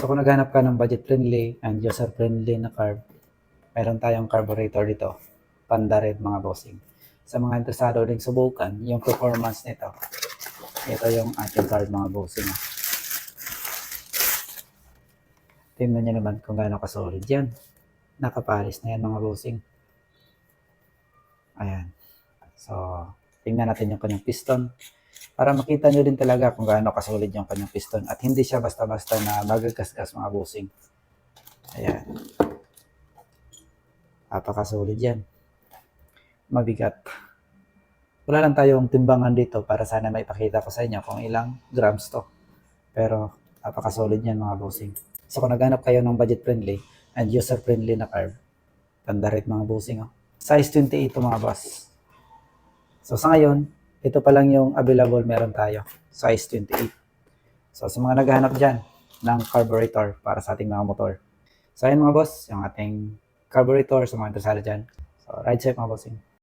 So kung naghanap ka ng budget-friendly and user-friendly na carb, meron tayong carburetor dito, Panda Red mga bossing. Sa mga interesado rin subukan yung performance nito, ito yung ating carb mga bossing. Tingnan nyo naman kung gaano ka-solid yan. Nakapalis na yan mga bossing. Ayan. So, tingnan natin yung kanyang piston para makita nyo din talaga kung gaano ka-solid yung kanyang piston at hindi siya basta-basta na magagasgas mga bossing. Ayan. Napaka-solid yan. Mabigat. Wala lang tayong timbangan dito para sana maipakita ko sa inyo kung ilang grams to. Pero napaka-solid yan mga bossing. So kung naghanap kayo ng budget-friendly and user-friendly na carb, Panda Red mga bossing. Size 28 ito mga boss. So sa ngayon, ito pa lang yung available meron tayo. Size 28. So sa mga naghahanap dyan ng carburetor para sa ating mga motor. So ayun mga boss, yung ating carburetor sa mga interesado dyan. So ride safe mga bossing.